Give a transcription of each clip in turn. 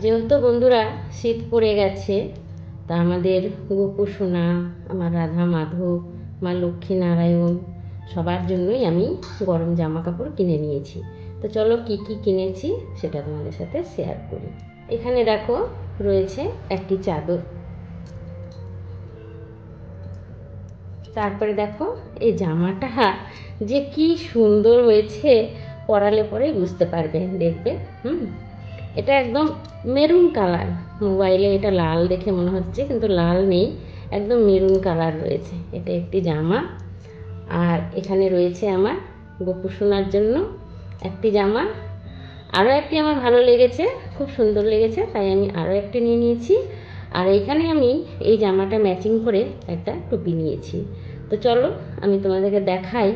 যেহেতু বন্ধুরা শীত পড়ে গেছে, তা আমাদের গোপু সোনা, আমার রাধা মাধব, মা লক্ষ্মী নারায়ণ সবার জন্যই আমি গরম জামা কাপড় কিনে নিয়েছি। তো চলো কি কি কিনেছি সেটা তোমাদের সাথে শেয়ার করি। এখানে দেখো রয়েছে একটি চাদর, তারপরে দেখো এই জামাটা যে কি সুন্দর হয়েছে, পরালে পরে বুঝতে পারবে, দেখবে। এটা একদম মেরুন কালার। মোবাইলে এটা লাল দেখে মনে হচ্ছে, কিন্তু লাল নেই, একদম মেরুন কালার রয়েছে। এটা একটি জামা। আর এখানে রয়েছে আমার গোপু সোনার জন্য একটি জামা। আরও একটি আমার ভালো লেগেছে, খুব সুন্দর লেগেছে, তাই আমি আরও একটি নিয়ে নিয়েছি। আর এইখানে আমি এই জামাটা ম্যাচিং করে একটা টুপি নিয়েছি। তো চলো আমি তোমাদেরকে দেখাই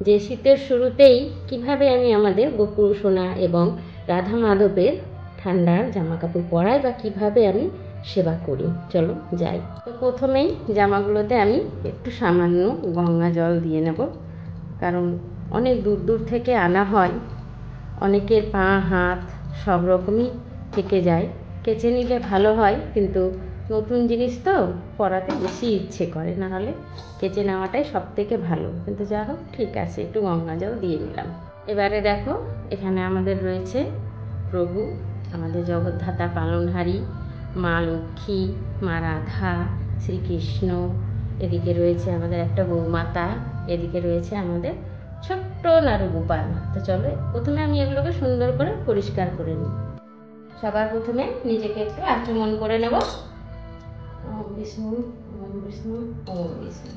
যে শীতের শুরুতেই কিভাবে আমি আমাদের গোপু সোনা এবং রাধা মাধবের ঠান্ডার জামা কাপড় পরাই বা কীভাবে আমি সেবা করি। চলো যাই। তো প্রথমেই জামাগুলোতে আমি একটু সামান্য গঙ্গা জল দিয়ে নেব, কারণ অনেক দূর দূর থেকে আনা হয়, অনেকের পা হাত সব রকমই থেকে যায়। কেচে নিলে ভালো হয়, কিন্তু নতুন জিনিস তো পরাতে বেশি ইচ্ছে করে, না হলে কেচে নেওয়াটাই সব থেকে ভালো। কিন্তু যা হোক, ঠিক আছে, একটু গঙ্গা জল দিয়ে নিলাম। এবারে দেখো এখানে আমাদের রয়েছে প্রভু, আমাদের জগদ্ধাতা পালনহারী, মা লক্ষ্মী, মা রাধা, শ্রীকৃষ্ণ। এদিকে রয়েছে আমাদের একটা গৌমাতা, এদিকে রয়েছে আমাদের ছোট্ট নাড়ু গোপাল। তো চলো প্রথমে আমি এগুলোকে সুন্দর করে পরিষ্কার করে নিই। সবার প্রথমে নিজেকে একটু আচমন করে নেব। ওম বিষ্ণু, ওম বিষ্ণু, ওম বিষ্ণু।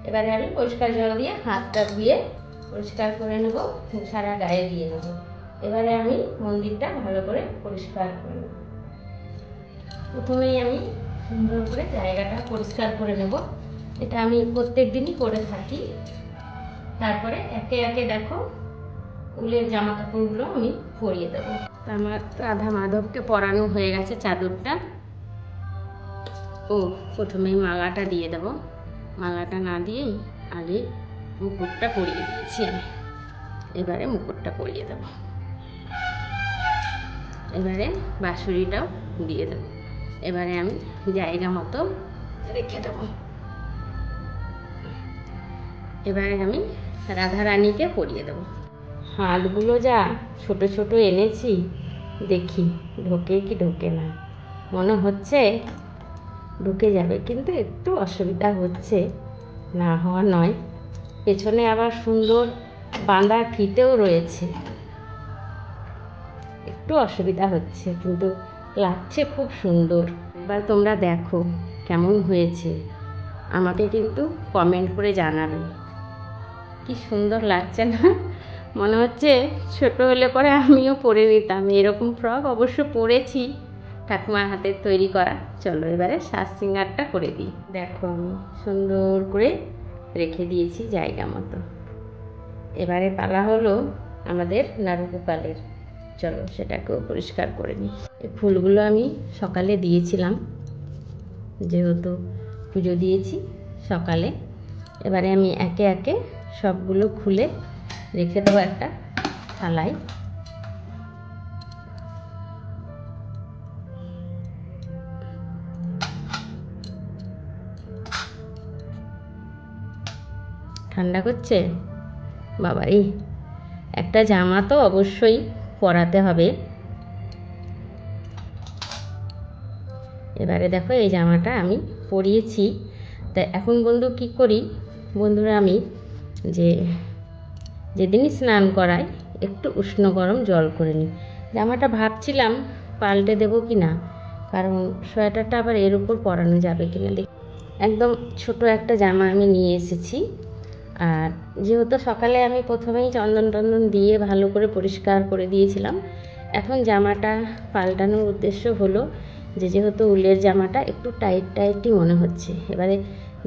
এবারে আমি পরিষ্কার জল দিয়ে হাতটা ধুয়ে পরিষ্কার করে নেব, সারা গায়ে দিয়ে নেব। এবারে আমি মন্দিরটা ভালো করে পরিষ্কার করে নেব। প্রথমেই আমি সুন্দর করে জায়গাটা পরিষ্কার করে নেব, এটা আমি প্রত্যেক দিনই করে থাকি। তারপরে একে একে দেখো উলের জামা কাপড়গুলো আমি পরিয়ে দেবো। আমার রাধা মাধবকে পরানো হয়ে গেছে চাদরটা। প্রথমেই মালাটা দিয়ে দেব। মালাটা না দিয়েই আগে মুকুটটা পরিয়ে দিয়েছি আমি। এবারে মুকুটটা পরিয়ে দেব। এবারে বাঁশুরিটাও দিয়ে দেব। এবারে আমি জায়গা মতো রেখে দেব। এবারে আমি রাধা রানীকে পরিয়ে দেব। হাতগুলো যা ছোট ছোট এনেছি, দেখি ঢোকে কি ঢোকে না। মনে হচ্ছে ঢুকে যাবে, কিন্তু একটু অসুবিধা হচ্ছে, না হওয়া নয়। পেছনে আবার সুন্দর বাঁধা ফিতেও রয়েছে, একটু অসুবিধা হচ্ছে, কিন্তু লাগছে খুব সুন্দর। এবার তোমরা দেখো কেমন হয়েছে, আমাকে কিন্তু কমেন্ট করে জানাবে। কি সুন্দর লাগছে না? মনে হচ্ছে ছোট হলে পরে আমিও পরে নিতাম। এরকম ফ্রক অবশ্য পরেছি, ঠাকুমার হাতের তৈরি করা। চলো এবারে সাজ সিঙ্গারটা করে দিই। দেখো আমি সুন্দর করে রেখে দিয়েছি জায়গা মতো। এবারে পালা হলো আমাদের নাড়ু গোপালের। চলো সেটাকেও পরিষ্কার করে নিই। এই ফুলগুলো আমি সকালে দিয়েছিলাম, যেহেতু পুজো দিয়েছি সকালে। এবারে আমি একে একে সবগুলো খুলে রেখে দেবো একটা থালায়। ঠান্ডা করছে বাবাই, একটা জামা তো অবশ্যই পরাতে হবে। এবারে দেখো এই জামাটা আমি পরিয়েছি। তা এখন বন্ধু কি করি, বন্ধুরা আমি যেদিনই স্নান করাই একটু উষ্ণ গরম জল করে নিই। জামাটা ভাবছিলাম পাল্টে দেবো কি না, কারণ সোয়েটারটা আবার এর উপর পরানো যাবে কিনা দেখি। একদম ছোট একটা জামা আমি নিয়ে এসেছি। আর যেহেতু সকালে আমি প্রথমেই চন্দন টন্দন দিয়ে ভালো করে পরিষ্কার করে দিয়েছিলাম, এখন জামাটা পাল্টানোর উদ্দেশ্য হলো যেহেতু উলের জামাটা একটু টাইট টাইটই মনে হচ্ছে। এবারে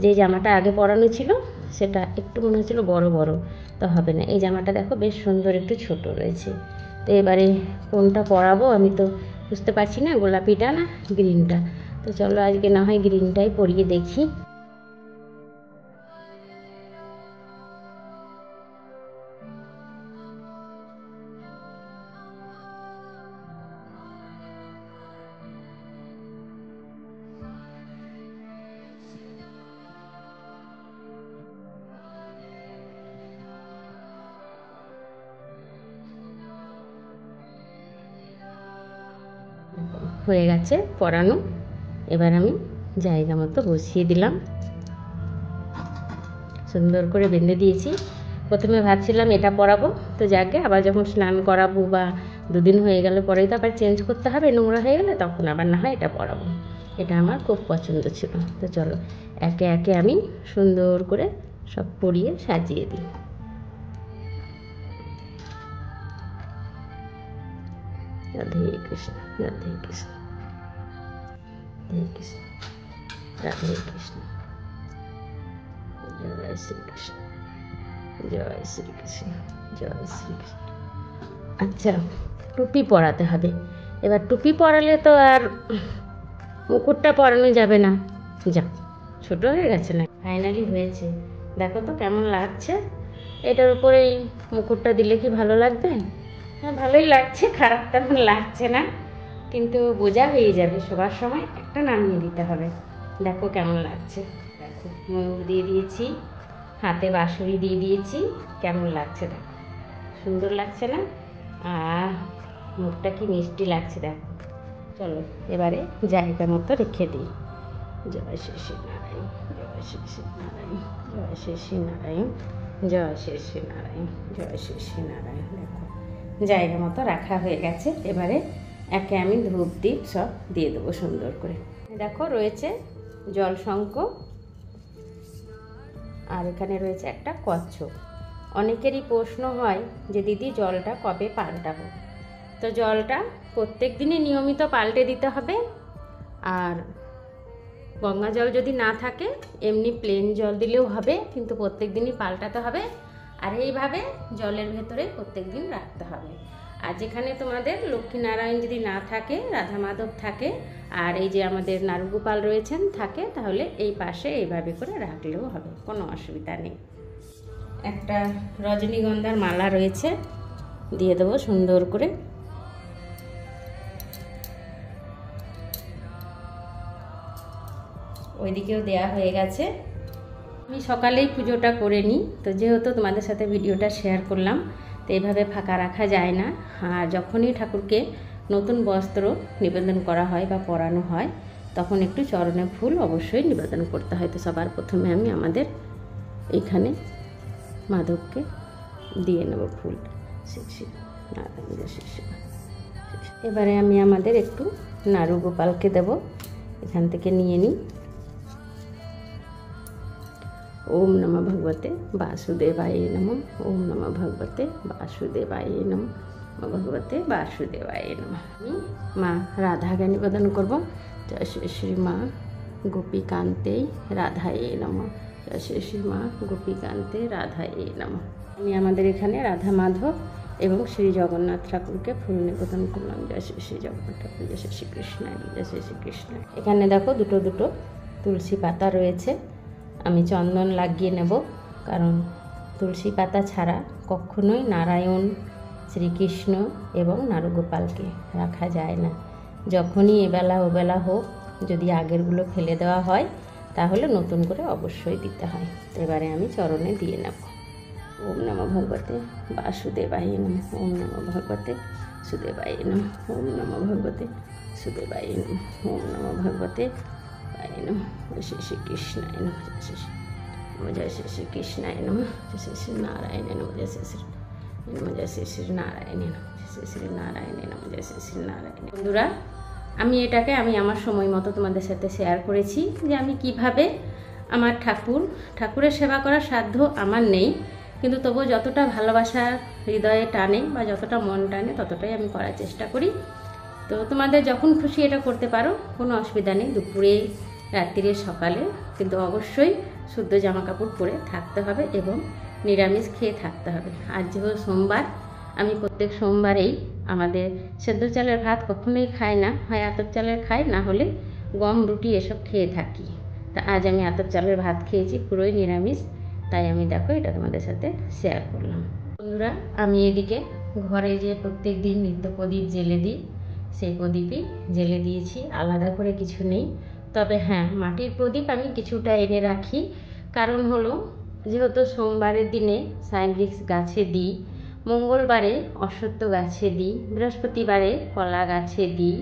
যে জামাটা আগে পরানো ছিল সেটা একটু মনে হচ্ছিলো বড় বড়, তো হবে না। এই জামাটা দেখো বেশ সুন্দর, একটু ছোট রয়েছে। তো এবারে কোনটা পরাবো আমি তো বুঝতে পারছি না, গোলাপিটা না গ্রিনটা। তো চলো আজকে না হয় গ্রিনটাই পরিয়ে দেখি। হয়ে গেছে পরানো। এবার আমি জায়গা মতো বসিয়ে দিলাম, সুন্দর করে বেঁধে দিয়েছি। প্রথমে ভাবছিলাম এটা পরাবো, তো যাকে আবার যখন স্নান করাবো বা দুদিন হয়ে গেলে পরেই তো আবার চেঞ্জ করতে হবে, নোংরা হয়ে গেলে তখন আবার না হয় এটা পরাবো। এটা আমার খুব পছন্দ ছিল। তো চলো একে একে আমি সুন্দর করে সব পরিয়ে সাজিয়ে দিই। রাধে কৃষ্ণ, রাধে কৃষ্ণ, রাধে কৃষ্ণ, রাধে কৃষ্ণ, জয় শ্রীকৃষ্ণ, জয় শ্রীকৃষ্ণ, জয় শ্রীকৃষ্ণ। আচ্ছা, টুপি পরাতে হবে। এবার টুপি পরালে তো আর মুকুটটা পরানো যাবে না, যা ছোটো হয়ে গেছে না। ফাইনালি হয়েছে, দেখো তো কেমন লাগছে। এটার উপরে মুকুটটা দিলে কি ভালো লাগবে? হ্যাঁ, ভালোই লাগছে, খারাপ তেমন লাগছে না, কিন্তু বোঝা হয়ে যাবে শোবার সময় একটা নামিয়ে দিতে হবে। দেখো কেমন লাগছে, দেখো ময়ূর দিয়ে দিয়েছি, হাতে বাঁশুরি দিয়ে দিয়েছি, কেমন লাগছে দেখো, সুন্দর লাগছে না? আর মুখটা কি মিষ্টি লাগছে দেখো। চলো এবারে জায়গা মতো রেখে দিই। জয় শ্রী শ্রী নারায়ণ, জয় শ্রী শ্রী নারায়ণ, জয় শ্রী শ্রী নারায়ণ, জয় শ্রী শ্রী নারায়ণ, জয় শ্রী শ্রী নারায়ণ। দেখো জায়গা মতো রাখা হয়ে গেছে। এবারে একে আমি ধূপ দ্বীপ সব দিয়ে দেবো সুন্দর করে। দেখো রয়েছে জল শঙ্খ, আর এখানে রয়েছে একটা কচ্ছপ। অনেকেরই প্রশ্ন হয় যে দিদি জলটা কবে পাল্টাবো? তো জলটা প্রত্যেক দিনই নিয়মিত পাল্টে দিতে হবে। আর গঙ্গা জল যদি না থাকে এমনি প্লেন জল দিলেও হবে, কিন্তু প্রত্যেক দিনই পাল্টাতে হবে। আর এইভাবে জলের ভেতরে প্রত্যেক দিন রাখতে হবে। আর যেখানে তোমাদের লক্ষ্মীনারায়ণ যদি না থাকে, রাধা মাধব থাকে, আর এই যে আমাদের নারুগোপাল রয়েছেন থাকে, তাহলে এই পাশে এইভাবে করে রাখলেও হবে, কোনো অসুবিধা নেই। একটা রজনীগন্ধার মালা রয়েছে, দিয়ে দেবো সুন্দর করে। ওইদিকেও দেয়া হয়ে গেছে। আমি সকালেই পুজোটা করে নিই, তো যেহেতু তোমাদের সাথে ভিডিওটা শেয়ার করলাম, তো এইভাবে ফাঁকা রাখা যায় না। আর যখনই ঠাকুরকে নতুন বস্ত্র নিবেদন করা হয় বা পরানো হয়, তখন একটু চরণে ফুল অবশ্যই নিবেদন করতে হয়। তো সবার প্রথমে আমি আমাদের এইখানে মাধবকে দিয়ে নেব ফুল। এবারে আমি আমাদের একটু নারুগোপালকে দেব, এখান থেকে নিয়ে নিই। ওম নমঃ ভগবতে বাসুদেবায় নমঃ, ওম নমঃ ভগবতে বাসুদেবায় নমঃ, ভগবতে বাসুদেবায় নমঃ। আমি মা রাধাকে নিবেদন করব। জয় শ্রী শ্রী মা গোপীকান্তে রাধায়ে নমঃ, জয় শ্রী শ্রী মা গোপীকান্তে রাধায়ে নমঃ। আমি আমাদের এখানে রাধা মাধব এবং শ্রী জগন্নাথ ঠাকুরকে ফুল নিবেদন করলাম। জয় শ্রী শ্রী জগন্নাথ ঠাকুর, জয় শ্রী শ্রীকৃষ্ণ, জয় শ্রী শ্রীকৃষ্ণ। এখানে দেখো দুটো দুটো তুলসী পাতা রয়েছে, আমি চন্দন লাগিয়ে নেব, কারণ তুলসী পাতা ছাড়া কখনোই নারায়ণ, শ্রীকৃষ্ণ এবং নারুগোপালকে রাখা যায় না। যখনই এবেলা ওবেলা হোক, যদি আগেরগুলো ফেলে দেওয়া হয় তাহলে নতুন করে অবশ্যই দিতে হয়। এবারে আমি চরণে দিয়ে নেব। ওম নমঃ ভগবতে বাসুদেবায় নমঃ, ওম নমঃ ভগবতে সুদেবায় নমঃ, ওম নমঃ ভগবতে সুদেবায় নমঃ, ওম নমঃ ভগবতে জয় শ্রী শ্রীকৃষ্ণায় নমঃ, জয় শ্রী শ্রীকৃষ্ণায় নমঃ, জয় শ্রী শ্রী নারায়ণ নমঃ, জয় শ্রী শ্রী নমঃ, জয় শ্রী শ্রী নারায়ণ নমঃ, জয় শ্রী শ্রী নারায়ণ নমঃ, জয় শ্রী শ্রী নারায়ণ। বন্ধুরা, আমি এটাকে আমার সময় মতো তোমাদের সাথে শেয়ার করেছি যে আমি কিভাবে আমার ঠাকুরের সেবা করার সাধ্য আমার নেই, কিন্তু তবুও যতটা ভালোবাসা হৃদয়ে টানে বা যতটা মন টানে ততটাই আমি করার চেষ্টা করি। তো তোমাদের যখন খুশি এটা করতে পারো, কোনো অসুবিধা নেই। দুপুরে, রাত্রিরে, সকালে, কিন্তু অবশ্যই শুদ্ধ জামা কাপড় পরে থাকতে হবে এবং নিরামিষ খেয়ে থাকতে হবে। আজ যেহেতু সোমবার, আমি প্রত্যেক সোমবারেই আমাদের সেদ্ধ চালের ভাত কখনোই খাই না, হয় আতপ চালের খাই, না হলে গম রুটি এসব খেয়ে থাকি। তা আজ আমি আতপ চালের ভাত খেয়েছি, পুরোই নিরামিষ, তাই আমি দেখো এটা তোমাদের সাথে শেয়ার করলাম। বন্ধুরা, আমি এদিকে ঘরে যে প্রত্যেক দিন নিত্য প্রদীপ জেলে দিই, সেই প্রদীপই জেলে দিয়েছি, আলাদা করে কিছু নেই। তবে হ্যাঁ, মাটির প্রদীপ আমি কিছুটা এনে রাখি, কারণ হলো যেহেতু সোমবারের দিনে সাইনরিক্স গাছে দিই, মঙ্গলবারে অশ্বত্থ গাছে দিই, বৃহস্পতিবারে কলা গাছে দিই,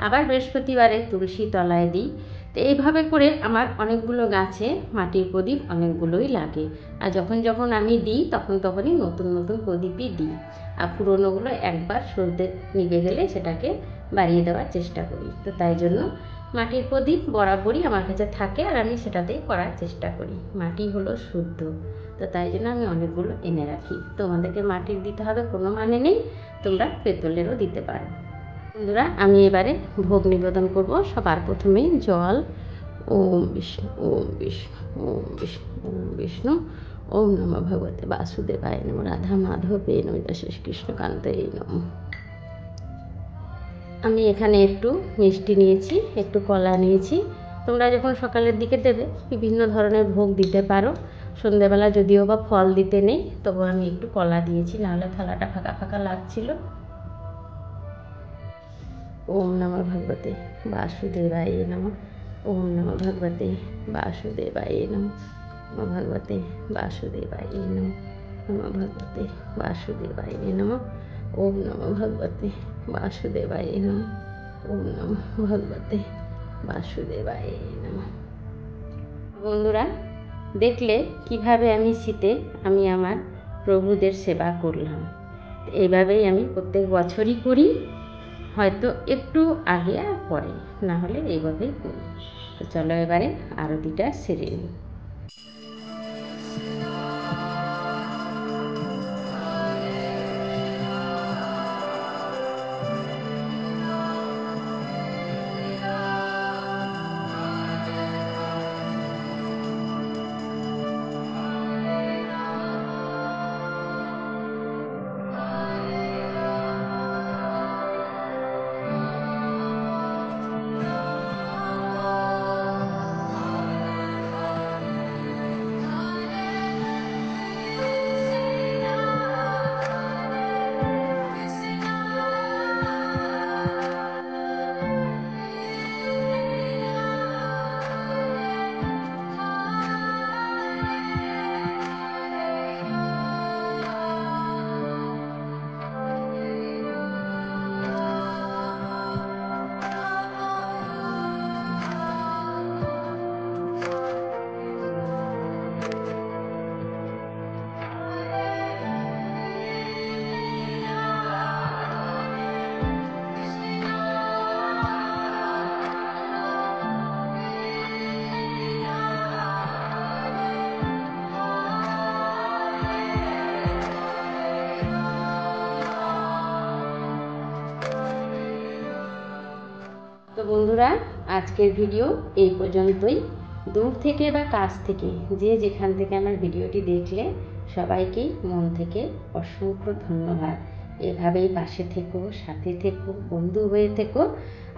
আবার বৃহস্পতিবারে তুলসী তলায় দিই। তো এইভাবে করে আমার অনেকগুলো গাছে মাটির প্রদীপ অনেকগুলোই লাগে। আর যখন যখন আমি দিই তখনই নতুন নতুন প্রদীপই দিই। আর পুরোনোগুলো একবার সলতে নিভে গেলে সেটাকে বাড়িয়ে দেওয়ার চেষ্টা করি। তো তাই জন্য মাটির প্রদীপ বরাবরই আমার কাছে থাকে, আর আমি সেটাতেই করার চেষ্টা করি। মাটি হলো শুদ্ধ, তো তাই জন্য আমি অনেকগুলো এনে রাখি। তোমাদেরকে মাটির দিতে হবে কোনো মানে নেই, তোমরা পেতলেরও দিতে পারো। বন্ধুরা, আমি এবারে ভোগ নিবেদন করব। সবার প্রথমেই জল। ওম বিষ্ণু, ওম বিষ্ণু, ওম বিষ্ণু, ওম বিষ্ণু, ওম নমঃ ভগবতে বাসুদেবায় নমঃ, রাধা মাধবে নমঃ, যশস্বী কৃষ্ণকান্তে নমঃ। আমি এখানে একটু মিষ্টি নিয়েছি, একটু কলা নিয়েছি। তোমরা যখন সকালের দিকে দেবে বিভিন্ন ধরনের ভোগ দিতে পারো। সন্ধ্যেবেলা যদিও বা ফল দিতে নেই, তবু আমি একটু কলা দিয়েছি, নাহলে থালাটা ফাঁকা ফাঁকা লাগছিল। ওম নমঃ ভগবতে বাসুদেবায় নমঃ, ওম নমঃ ভগবতে বাসুদেবায় নমঃ, নমঃ ভগবতে বাসুদেবায় নমঃ, নমঃ ভগবতে বাসুদেবায় নমঃ, ওম নমঃ ভগবতে বাসুদেবায় নমঃ, ওম নমঃ ভগবতে বাসুদেবায় নমঃ। বন্ধুরা, দেখলে কিভাবে আমি শীতে আমার প্রভুদের সেবা করলাম। এইভাবেই আমি প্রত্যেক বছরই করি, হয়তো একটু আগে আর পরে, না হলে এইভাবেই করি। তো চলো এবারে আরতিটা সেরে নিই। তো বন্ধুরা, আজকের ভিডিও এই পর্যন্তই। দূর থেকে বা কাছ থেকে যে যেখান থেকে আমার ভিডিওটি দেখলে সবাইকেই মন থেকে অসংখ্য ধন্যবাদ। এভাবেই পাশে থেকো, সাথে থেকো, বন্ধু হয়ে থেকো।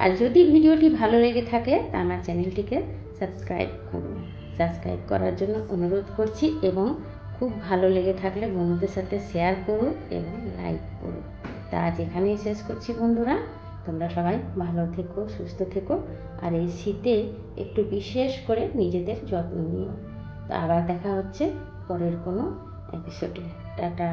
আর যদি ভিডিওটি ভালো লেগে থাকে তা আমার চ্যানেলটিকে সাবস্ক্রাইব করুন। সাবস্ক্রাইব করার জন্য অনুরোধ করছি, এবং খুব ভালো লেগে থাকলে বন্ধুদের সাথে শেয়ার করুন এবং লাইক করুন। তা আজ এখানেই শেষ করছি বন্ধুরা। তোমরা সবাই ভালো থেকো, সুস্থ থেকো, আর এই শীতে একটু বিশেষ করে নিজেদের যত্ন নিও। তো আবার দেখা হচ্ছে পরের কোনো এপিসোডে। টাটা।